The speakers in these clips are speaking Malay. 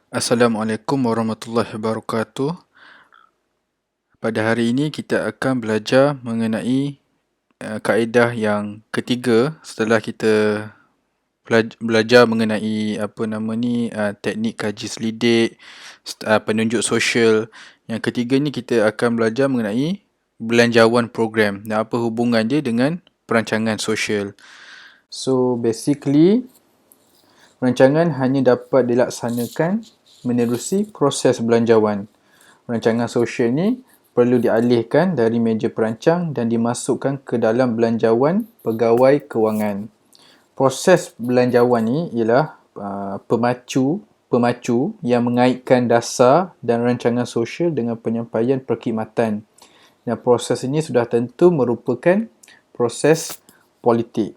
Assalamualaikum warahmatullahi wabarakatuh. Pada hari ini kita akan belajar mengenai kaedah yang ketiga setelah kita belajar mengenai teknik kaji selidik, penunjuk sosial. Yang ketiga ni kita akan belajar mengenai belanjawan program dan apa hubungan dia dengan perancangan sosial. So basically perancangan hanya dapat dilaksanakan menerusi proses belanjawan. Rancangan sosial ni perlu dialihkan dari meja perancang dan dimasukkan ke dalam belanjawan pegawai kewangan. Proses belanjawan ni ialah pemacu yang mengaitkan dasar dan rancangan sosial dengan penyampaian perkhidmatan. Dan proses ini sudah tentu merupakan proses politik.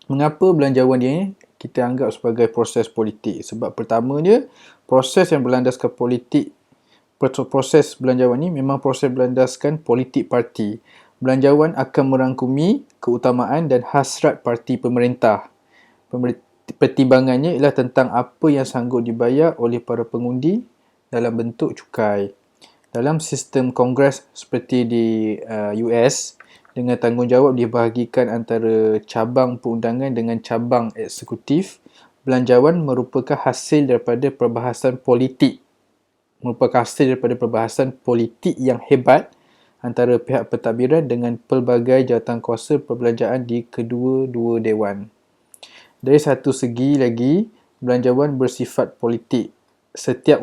Mengapa belanjawan ini kita anggap sebagai proses politik? Sebab pertamanya, proses yang berlandaskan politik, proses belanjawan ini memang proses berlandaskan politik parti. Belanjawan akan merangkumi keutamaan dan hasrat parti pemerintah. Pertimbangannya ialah tentang apa yang sanggup dibayar oleh para pengundi dalam bentuk cukai. Dalam sistem kongres seperti di US, dengan tanggungjawab dibahagikan antara cabang perundangan dengan cabang eksekutif, belanjawan merupakan hasil daripada perbahasan politik. Yang hebat antara pihak pentadbiran dengan pelbagai jawatankuasa perbelanjaan di kedua-dua dewan. Dari satu segi lagi, belanjawan bersifat politik. Setiap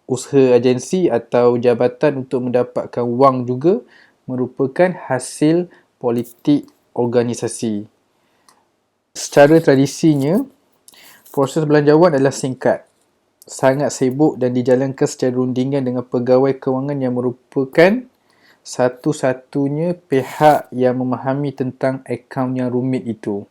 usaha agensi atau jabatan untuk mendapatkan wang juga merupakan hasil politik organisasi. Secara tradisinya, proses belanjawan adalah singkat, sangat sibuk dan dijalankan secara rundingan dengan pegawai kewangan yang merupakan satu-satunya pihak yang memahami tentang akaun yang rumit itu.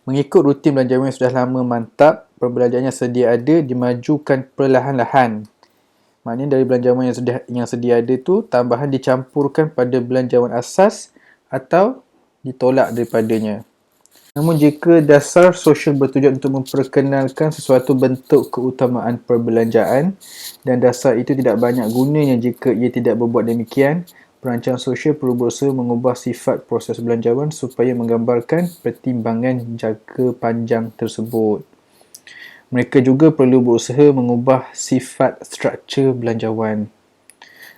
Mengikut rutin belanjawan yang sudah lama mantap, perbelanjaan yang sedia ada dimajukan perlahan-lahan. Maknanya dari belanjawan yang sedia ada tu, tambahan dicampurkan pada belanjawan asas atau ditolak daripadanya. Namun jika dasar sosial bertujuan untuk memperkenalkan sesuatu bentuk keutamaan perbelanjaan dan dasar itu tidak banyak gunanya jika ia tidak berbuat demikian, perancang sosial perlu berusaha mengubah sifat proses belanjawan supaya menggambarkan pertimbangan jangka panjang tersebut. Mereka juga perlu berusaha mengubah sifat struktur belanjawan.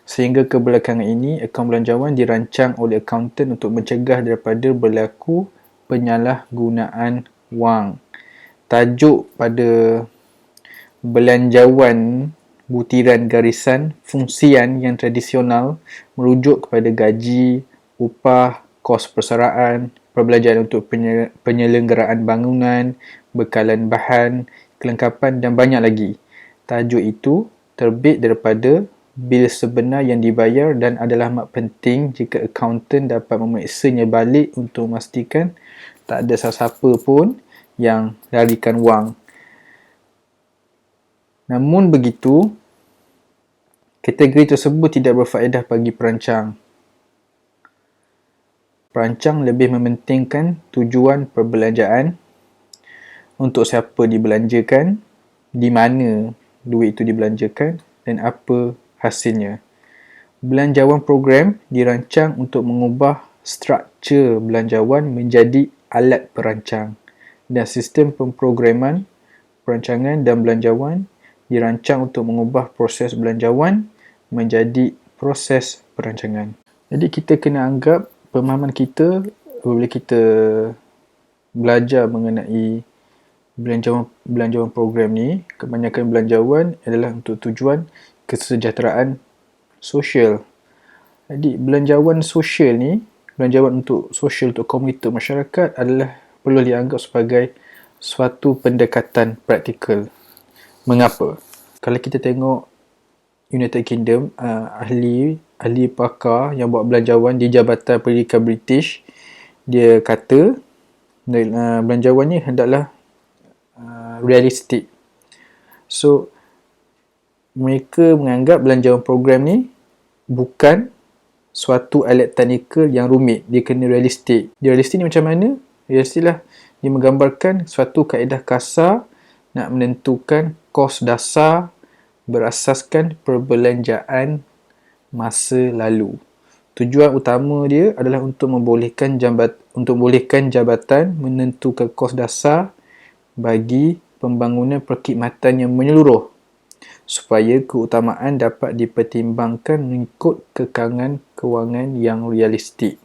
Sehingga kebelakangan ini, akaun belanjawan dirancang oleh akaunten untuk mencegah daripada berlaku penyalahgunaan wang. Tajuk pada belanjawan butiran garisan fungsian yang tradisional merujuk kepada gaji, upah, kos persaraan, perbelanjaan untuk penyelenggaraan bangunan, bekalan bahan, kelengkapan dan banyak lagi. Tajuk itu terbit daripada bil sebenar yang dibayar dan adalah amat penting jika akaunten dapat memeriksanya balik untuk memastikan tak ada sesiapa pun yang larikan wang. Namun begitu, kategori tersebut tidak berfaedah bagi perancang. Perancang lebih mementingkan tujuan perbelanjaan, untuk siapa dibelanjakan, di mana duit itu dibelanjakan dan apa hasilnya. Belanjawan program dirancang untuk mengubah struktur belanjawan menjadi alat perancang dan sistem pemprograman perancangan dan belanjawan dirancang untuk mengubah proses belanjawan menjadi proses perancangan. Jadi kita kena anggap pemahaman kita apabila kita belajar mengenai belanjawan program ni, kebanyakan belanjawan adalah untuk tujuan kesejahteraan sosial. Jadi belanjawan sosial ni, belanjawan untuk sosial, untuk komunitas masyarakat adalah perlu dianggap sebagai suatu pendekatan praktikal. Mengapa? Kalau kita tengok United Kingdom, ahli pakar yang buat belanjawan di Jabatan Pendidikan British, dia kata belanjawan ni hendaklah realistik. So, mereka menganggap belanjawan program ni bukan suatu alat teknikal yang rumit. Dia kena realistik. Dia realistik ni macam mana? Realistik lah. Dia menggambarkan suatu kaedah kasar nak menentukan kos dasar berasaskan perbelanjaan masa lalu. Tujuan utama dia adalah untuk membolehkan jabatan menentukan kos dasar bagi pembangunan perkhidmatan yang menyeluruh supaya keutamaan dapat dipertimbangkan mengikut kekangan kewangan yang realistik.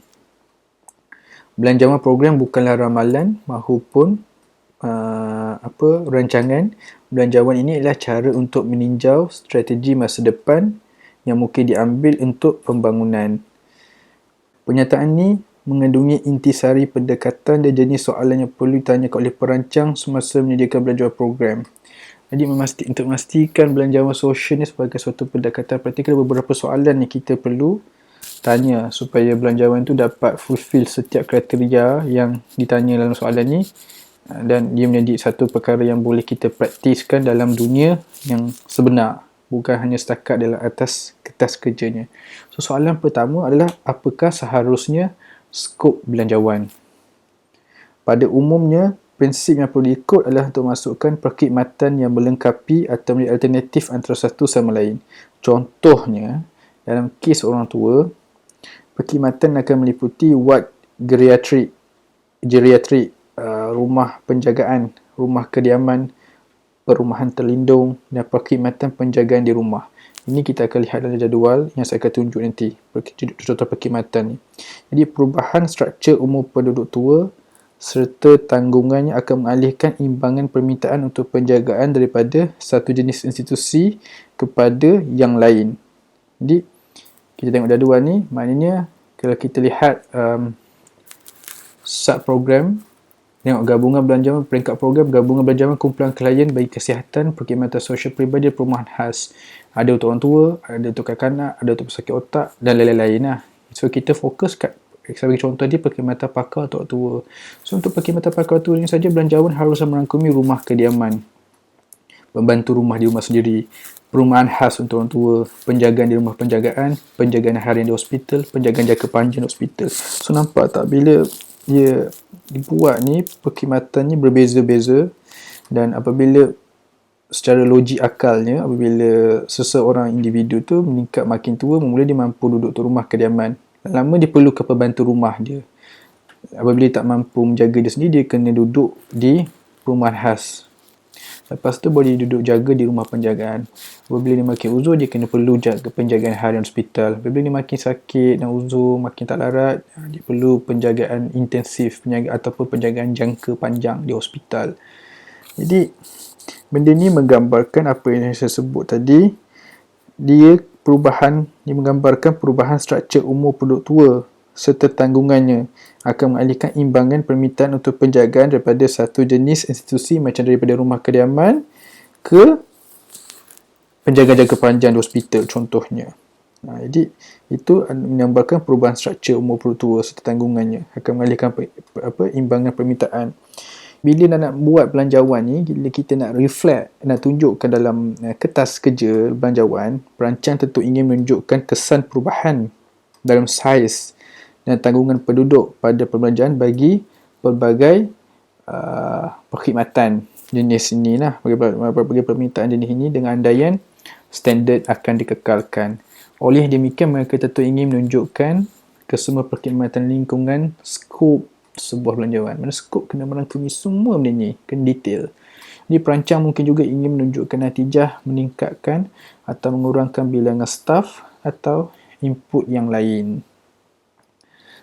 Belanjawan program bukanlah ramalan mahupun rancangan. Belanjawan ini adalah cara untuk meninjau strategi masa depan yang mungkin diambil untuk pembangunan. Pernyataan ini mengandungi intisari pendekatan dan jenis soalan yang perlu ditanyakan oleh perancang semasa menyediakan belanjawan program. Jadi untuk memastikan belanjawan sosial ni sebagai suatu pendekatan praktikal, beberapa soalan yang kita perlu tanya supaya belanjawan tu dapat fulfill setiap kriteria yang ditanya dalam soalan ni, dan dia menjadi satu perkara yang boleh kita praktiskan dalam dunia yang sebenar, bukan hanya setakat dalam atas kertas kerjanya. So, soalan pertama adalah apakah seharusnya skop belanjawan? Pada umumnya, prinsip yang perlu diikut adalah untuk masukkan perkhidmatan yang melengkapi atau menjadi alternatif antara satu sama lain. Contohnya, dalam kes orang tua, perkhidmatan akan meliputi ward geriatrik, rumah penjagaan, rumah kediaman, perumahan terlindung dan perkhidmatan penjagaan di rumah. Ini kita akan lihat dalam jadual yang saya akan tunjuk nanti, contoh perkhidmatan ni. Jadi perubahan struktur umur penduduk tua serta tanggungannya akan mengalihkan imbangan permintaan untuk penjagaan daripada satu jenis institusi kepada yang lain. Jadi kita tengok jadual ni, maknanya kalau kita lihat sub-program, tengok gabungan belanjawan, peringkat program, gabungan belanjawan kumpulan klien bagi kesihatan, perkhidmatan sosial peribadi, perumahan khas. Ada untuk orang tua, ada untuk kanak-kanak, ada untuk pesakit otak dan lain-lain lah. So kita fokus kat, sebagai contoh dia, perkhidmatan pakar untuk orang tua. So untuk perkhidmatan pakar tua ini saja, belanjawan harus merangkumi rumah kediaman, pembantu rumah di rumah sendiri, perumahan khas untuk orang tua, penjagaan di rumah penjagaan, penjagaan harian di hospital, penjagaan jangka panjang di hospital. So nampak tak, bila dia dibuat ni, perkhidmatannya berbeza-beza, dan apabila secara logik akalnya, apabila seseorang individu tu meningkat makin tua, mula dia mampu duduk di rumah kediaman. Lama dia perlukan pembantu rumah dia. Apabila dia tak mampu menjaga dia sendiri, dia kena duduk di perumahan khas. Lepas tu boleh duduk jaga di rumah penjagaan. Apabila dia makin uzur, dia kena perlu jaga penjagaan harian hospital. Apabila dia makin sakit dan uzur, makin tak larat, dia perlu penjagaan intensif ataupun penjagaan jangka panjang di hospital. Jadi, benda ni menggambarkan apa yang saya sebut tadi. Dia menggambarkan perubahan struktur umur penduduk tua serta tanggungannya akan mengalihkan imbangan permintaan untuk penjagaan daripada satu jenis institusi, macam daripada rumah kediaman ke penjagaan jangka panjang di hospital contohnya. Jadi itu menggambarkan perubahan struktur umur penduduk tua serta tanggungannya akan mengalihkan imbangan permintaan. Bila nak buat belanjawan ni, bila kita nak reflect, nak tunjukkan dalam kertas kerja belanjawan, perancang tentu ingin menunjukkan kesan perubahan dalam saiz dan tanggungan penduduk pada perbelanjaan bagi pelbagai perkhidmatan jenis inilah, berbagai permintaan jenis ini dengan andaian standard akan dikekalkan. Oleh demikian, mereka tentu ingin menunjukkan kesemua perkhidmatan lingkungan skop sebuah belanjawan. Mana skop kena merangkumi semua benda ni, kena detail. Jadi perancang mungkin juga ingin menunjukkan natijah meningkatkan atau mengurangkan bilangan staf atau input yang lain.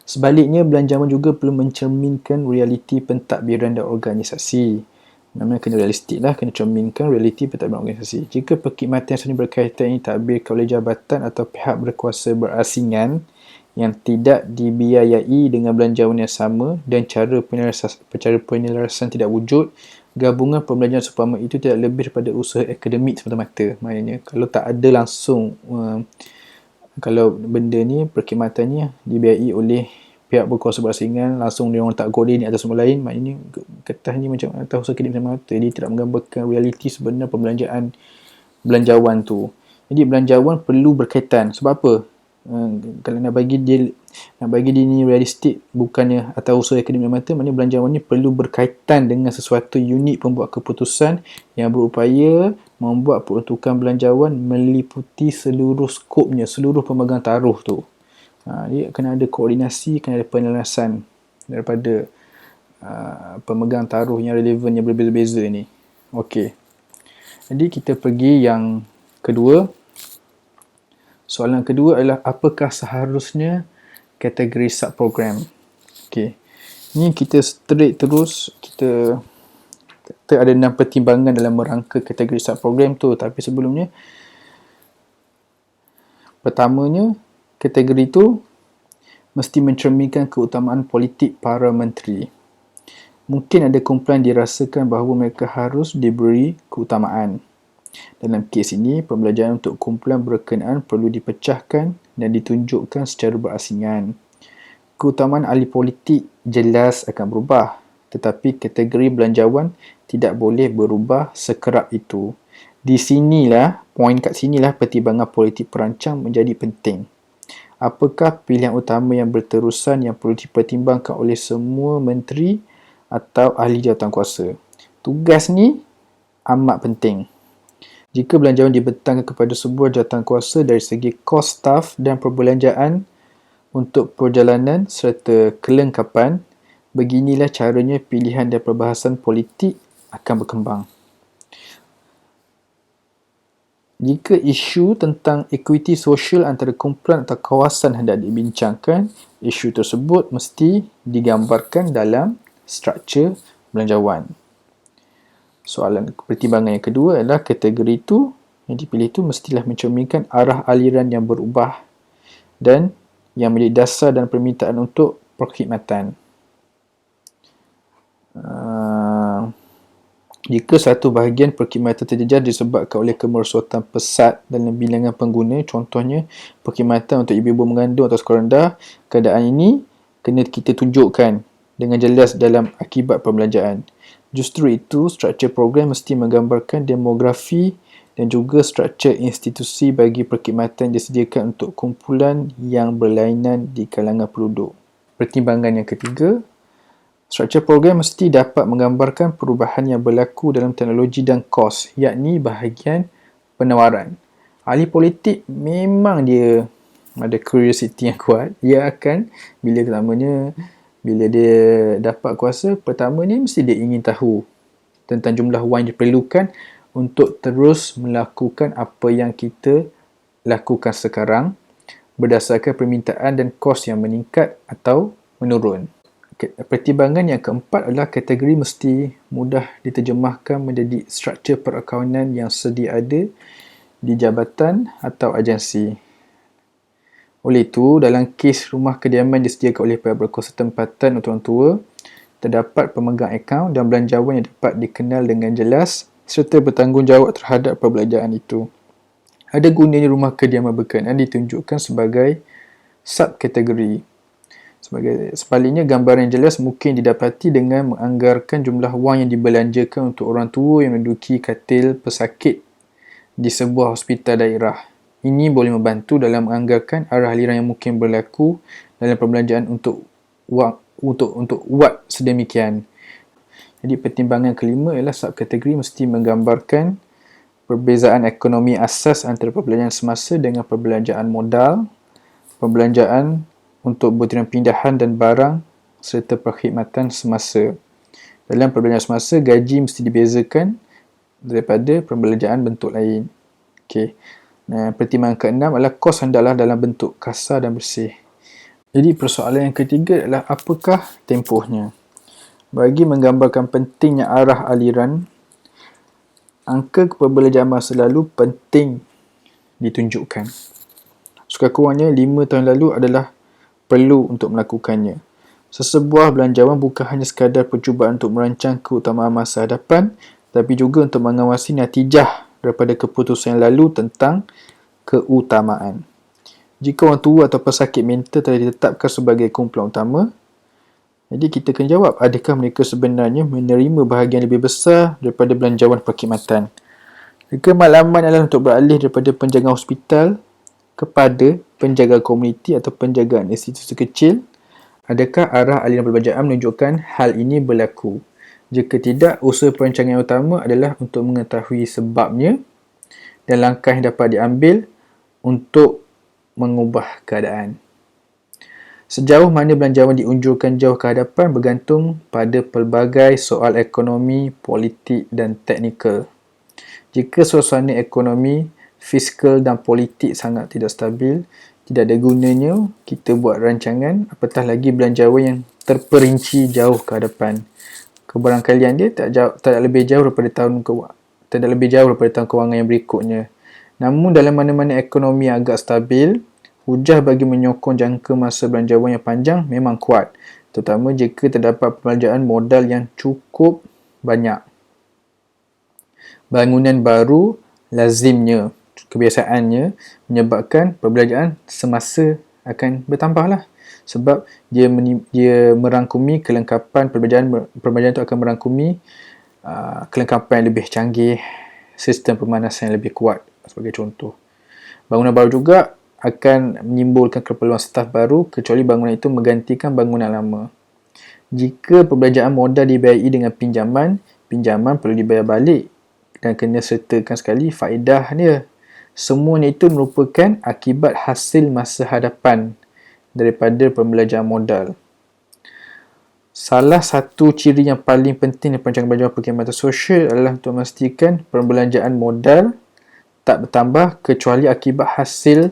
Sebaliknya, belanjawan juga perlu mencerminkan realiti pentadbiran dan organisasi. Namanya kena realistik lah, kena cerminkan realiti pentadbiran organisasi. Jika perkhidmatan yang berkaitan ini ditadbirkan oleh jabatan atau pihak berkuasa berasingan yang tidak dibiayai dengan belanjawan yang sama dan cara penyelarasan tidak wujud, gabungan perbelanjaan seumpama itu tidak lebih daripada usaha akademik semata-mata. Maknanya kalau tak ada langsung, kalau benda ni, perkhidmatannya dibiayai oleh pihak berkuasa berasingan, langsung dia orang tak koordinat atas semua lain, maknanya kertas ni macam atas usaha akademik semata-mata. Dia tidak menggambarkan realiti sebenar perbelanjaan belanjawan tu. Jadi belanjawan perlu berkaitan. Sebab apa? Kalau nak bagi dia Nak bagi diri ni realistik bukannya atau usaha akademik mata, maknanya belanjawan ni perlu berkaitan dengan sesuatu unit pembuat keputusan yang berupaya membuat peruntukan belanjawan meliputi seluruh skopnya, seluruh pemegang taruh tu. Dia kena ada koordinasi, kena ada penjelasan daripada pemegang taruh yang relevan yang berbeza-beza ni. Okey. Jadi kita pergi yang kedua. Soalan kedua adalah apakah seharusnya kategori subprogram. Okey. Ni kita straight terus, kita ada 6 pertimbangan dalam merangka kategori subprogram tu. Tapi sebelumnya, pertamanya, kategori tu mesti mencerminkan keutamaan politik para menteri. Mungkin ada kumpulan dirasakan bahawa mereka harus diberi keutamaan. Dalam kes ini, pembelajaran untuk kumpulan berkenaan perlu dipecahkan dan ditunjukkan secara berasingan. Keutamaan ahli politik jelas akan berubah, tetapi kategori belanjawan tidak boleh berubah sekerap itu. Di sinilah, poin kat sinilah pertimbangan politik perancang menjadi penting. Apakah pilihan utama yang berterusan yang perlu dipertimbangkan oleh semua menteri atau ahli jawatankuasa? Tugas ni amat penting. Jika belanjawan dibentangkan kepada sebuah jawatankuasa dari segi kos staf dan perbelanjaan untuk perjalanan serta kelengkapan, beginilah caranya pilihan dan perbahasan politik akan berkembang. Jika isu tentang equity sosial antara kumpulan atau kawasan hendak dibincangkan, isu tersebut mesti digambarkan dalam struktur belanjawan. Soalan pertimbangan yang kedua adalah kategori itu yang dipilih itu mestilah mencerminkan arah aliran yang berubah dan yang menjadi dasar dan permintaan untuk perkhidmatan. Jika satu bahagian perkhidmatan terjejas disebabkan oleh kemerosotan pesat dalam bilangan pengguna, contohnya perkhidmatan untuk ibu-ibu mengandung atau sekolah rendah, keadaan ini kena kita tunjukkan dengan jelas dalam akibat pembelanjaan. Justru itu, struktur program mesti menggambarkan demografi dan juga struktur institusi bagi perkhidmatan yang disediakan untuk kumpulan yang berlainan di kalangan penduduk. Pertimbangan yang ketiga, struktur program mesti dapat menggambarkan perubahan yang berlaku dalam teknologi dan kos, yakni bahagian penawaran. Ahli politik memang dia ada curiosity yang kuat. Dia akan, bila dia dapat kuasa, pertama ni mesti dia ingin tahu tentang jumlah wang yang diperlukan untuk terus melakukan apa yang kita lakukan sekarang berdasarkan permintaan dan kos yang meningkat atau menurun. Pertimbangan yang keempat adalah kategori mesti mudah diterjemahkan menjadi struktur perakaunan yang sedia ada di jabatan atau agensi. Oleh itu, dalam kes rumah kediaman disediakan oleh pihak berkuasa tempatan untuk orang tua, terdapat pemegang akaun dan belanjawan yang dapat dikenal dengan jelas serta bertanggungjawab terhadap perbelanjaan itu. Ada gunanya rumah kediaman berkenaan ditunjukkan sebagai subkategori. Sebaliknya, gambaran yang jelas mungkin didapati dengan menganggarkan jumlah wang yang dibelanjakan untuk orang tua yang menduduki katil pesakit di sebuah hospital daerah. Ini boleh membantu dalam menganggarkan arah aliran yang mungkin berlaku dalam perbelanjaan untuk wad sedemikian. Jadi pertimbangan kelima ialah subkategori mesti menggambarkan perbezaan ekonomi asas antara perbelanjaan semasa dengan perbelanjaan modal, perbelanjaan untuk butiran pindahan dan barang serta perkhidmatan semasa. Dalam perbelanjaan semasa, gaji mesti dibezakan daripada perbelanjaan bentuk lain. Okey. Pertimbangan keenam adalah kos hendaklah dalam bentuk kasar dan bersih. Jadi persoalan yang ketiga adalah apakah tempohnya. Bagi menggambarkan pentingnya arah aliran, angka perbelanjaan masa lalu penting ditunjukkan. Sekurang-kurangnya 5 tahun lalu adalah perlu untuk melakukannya. Sesebuah belanjawan bukan hanya sekadar percubaan untuk merancang keutamaan masa hadapan, tapi juga untuk mengawasi natijah daripada keputusan yang lalu tentang keutamaan. Jika orang tua atau pesakit mental telah ditetapkan sebagai kumpulan utama, jadi kita kena jawab, adakah mereka sebenarnya menerima bahagian lebih besar daripada belanjawan perkhidmatan? Kemalaman adalah untuk beralih daripada penjagaan hospital kepada penjaga komuniti atau penjagaan institusi kecil? Adakah arah aliran perbelanjaan menunjukkan hal ini berlaku? Jika tidak, usaha perancangan yang utama adalah untuk mengetahui sebabnya dan langkah yang dapat diambil untuk mengubah keadaan. Sejauh mana belanjawan diunjurkan jauh ke hadapan bergantung pada pelbagai soal ekonomi, politik dan teknikal. Jika suasana ekonomi, fiskal dan politik sangat tidak stabil, tidak ada gunanya kita buat rancangan, apatah lagi belanjawan yang terperinci jauh ke hadapan. Kebarangkalian dia tak lebih jauh daripada tahun kewangan yang berikutnya. Namun dalam mana-mana ekonomi agak stabil, hujah bagi menyokong jangka masa belanjawan yang panjang memang kuat, terutama jika terdapat perbelanjaan modal yang cukup banyak. Bangunan baru lazimnya, kebiasaannya menyebabkan perbelanjaan semasa akan bertambahlah. Sebab dia merangkumi kelengkapan perbelanjaan itu akan merangkumi kelengkapan yang lebih canggih, sistem pemanasan yang lebih kuat sebagai contoh. Bangunan baru juga akan menimbulkan keperluan staf baru kecuali bangunan itu menggantikan bangunan lama. Jika perbelanjaan modal dibiayai dengan pinjaman perlu dibayar balik dan kena sertakan sekali faedah dia. Semuanya itu merupakan akibat hasil masa hadapan daripada perbelanjaan modal. Salah satu ciri yang paling penting dalam perancangan belanjawan perkhidmatan sosial adalah untuk memastikan perbelanjaan modal tak bertambah kecuali akibat hasil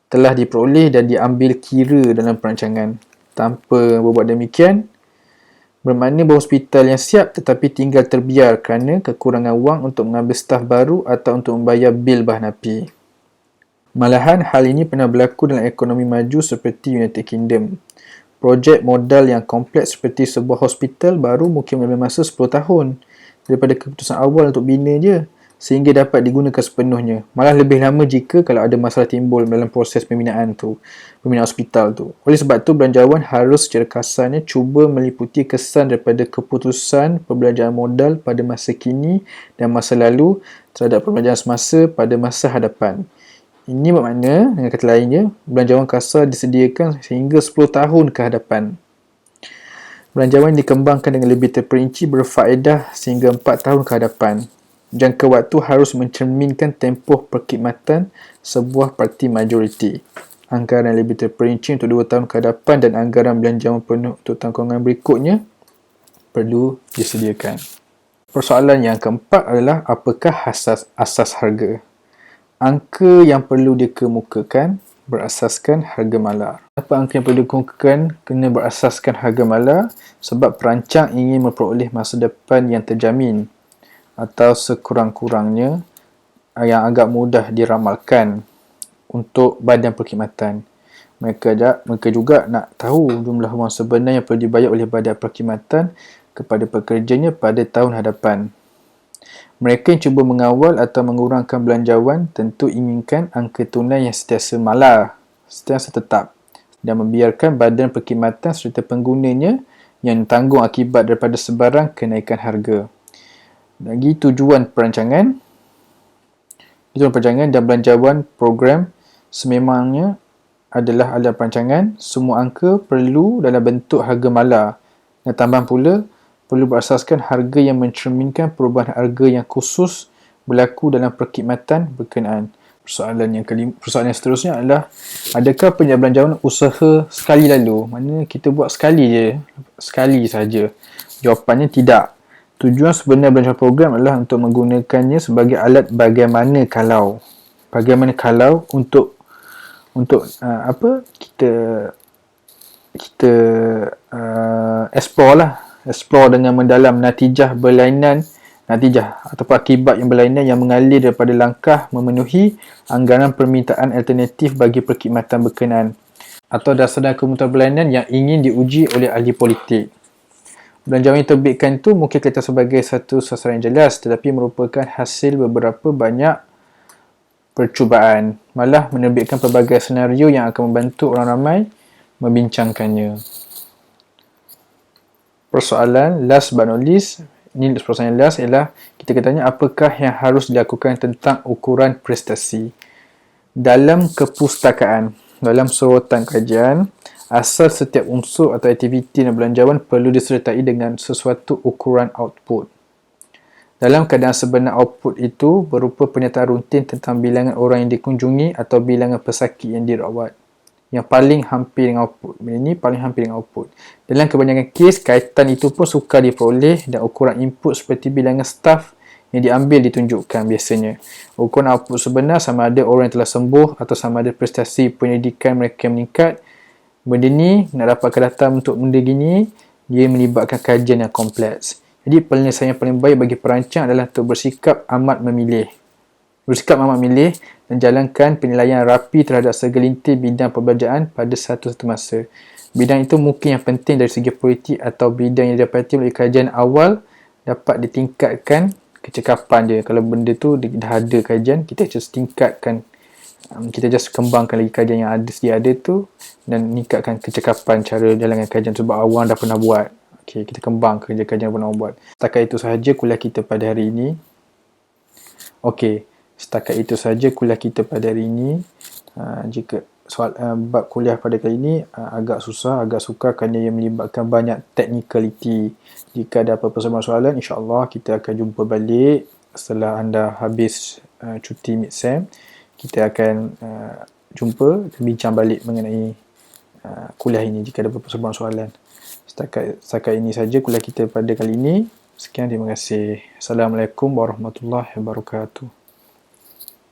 telah diperoleh dan diambil kira dalam perancangan. Tanpa berbuat demikian, bermakna bahawa hospital yang siap tetapi tinggal terbiar kerana kekurangan wang untuk mengambil staf baru atau untuk membayar bil bahan api. Malahan, hal ini pernah berlaku dalam ekonomi maju seperti United Kingdom. Projek modal yang kompleks seperti sebuah hospital baru mungkin mengambil masa 10 tahun daripada keputusan awal untuk bina je, sehingga dapat digunakan sepenuhnya. Malah lebih lama jika kalau ada masalah timbul dalam proses pembinaan hospital tu. Oleh sebab tu, belanjawan harus secara kasarnya cuba meliputi kesan daripada keputusan perbelanjaan modal pada masa kini dan masa lalu terhadap perbelanjaan semasa pada masa hadapan. Ini bermakna, dengan kata lainnya, belanjawan kasar disediakan sehingga 10 tahun ke hadapan. Belanjawan dikembangkan dengan lebih terperinci berfaedah sehingga 4 tahun ke hadapan. Jangka waktu harus mencerminkan tempoh perkhidmatan sebuah parti majoriti. Anggaran lebih terperinci untuk 2 tahun ke hadapan dan anggaran belanjawan penuh untuk tanggungan berikutnya perlu disediakan. Persoalan yang keempat adalah apakah asas harga? Angka yang perlu dikemukakan berasaskan harga malar. Apa angka yang perlu dikemukakan kena berasaskan harga malar sebab perancang ingin memperoleh masa depan yang terjamin atau sekurang-kurangnya yang agak mudah diramalkan untuk badan perkhidmatan. Mereka juga nak tahu jumlah wang sebenar yang perlu dibayar oleh badan perkhidmatan kepada pekerjanya pada tahun hadapan. Mereka yang cuba mengawal atau mengurangkan belanjawan tentu inginkan angka tunai yang sentiasa malar, sentiasa tetap dan membiarkan badan perkhidmatan serta penggunanya yang tanggung akibat daripada sebarang kenaikan harga. Lagi tujuan perancangan dan belanjawan program sememangnya adalah aliran perancangan. Semua angka perlu dalam bentuk harga malar dan tambahan pula perlu berasaskan harga yang mencerminkan perubahan harga yang khusus berlaku dalam perkhidmatan berkenaan. Persoalan yang seterusnya adalah adakah belanjawan usaha sekali lalu? Maknanya kita buat sekali saja. Jawapannya tidak. Tujuan sebenar belanjawan program adalah untuk menggunakannya sebagai alat bagaimana kalau untuk kita explore dengan mendalam natijah ataupun akibat yang berlainan yang mengalir daripada langkah memenuhi anggaran permintaan alternatif bagi perkhidmatan berkenaan atau dasar kemudahan berlainan yang ingin diuji oleh ahli politik. Belanjawan yang terbitkan itu mungkin kelihatan sebagai satu sasaran yang jelas tetapi merupakan hasil beberapa banyak percubaan, malah menerbitkan pelbagai senario yang akan membantu orang ramai membincangkannya. Persoalan last but not least, ini persoalan yang last ialah kita tanya apakah yang harus dilakukan tentang ukuran prestasi. Dalam kepustakaan, dalam sorotan kajian, asal setiap unsur atau aktiviti dan belanjawan perlu disertai dengan sesuatu ukuran output. Dalam keadaan sebenar, output itu berupa pernyataan rutin tentang bilangan orang yang dikunjungi atau bilangan pesakit yang dirawat. Yang paling hampir dengan output. Benda ini paling hampir dengan output. Dalam kebanyakan kes, kaitan itu pun sukar diperoleh dan ukuran input seperti bilangan staf yang diambil ditunjukkan biasanya. Ukuran output sebenar sama ada orang yang telah sembuh atau sama ada prestasi pendidikan mereka meningkat. Benda ni nak dapatkan data untuk benda gini, dia melibatkan kajian yang kompleks. Jadi penyelesaian yang paling baik bagi perancang adalah untuk bersikap amat memilih dan jalankan penilaian rapi terhadap segelintir bidang perbelanjaan pada satu-satu masa. Bidang itu mungkin yang penting dari segi politik atau bidang yang didapati melalui kajian awal dapat ditingkatkan kecekapan dia. Kalau benda tu dah ada kajian, kita just tingkatkan, kita just kembangkan lagi kajian yang ada tu dan meningkatkan kecekapan cara jalankan kajian sebab awang dah pernah buat. Okay, kita kembang kajian yang pernah buat. Setakat itu sahaja kuliah kita pada hari ini. Okey. Setakat itu saja kuliah kita pada hari ini. Jika bab kuliah pada kali ini agak susah, agak sukar kerana ia melibatkan banyak technicality. Jika ada apa-apa soalan, insya-Allah kita akan jumpa balik setelah anda habis cuti mid-sem. Kita akan jumpa dan bincang balik mengenai kuliah ini jika ada apa-apa soalan. Setakat ini saja kuliah kita pada kali ini. Sekian, terima kasih. Assalamualaikum warahmatullahi wabarakatuh.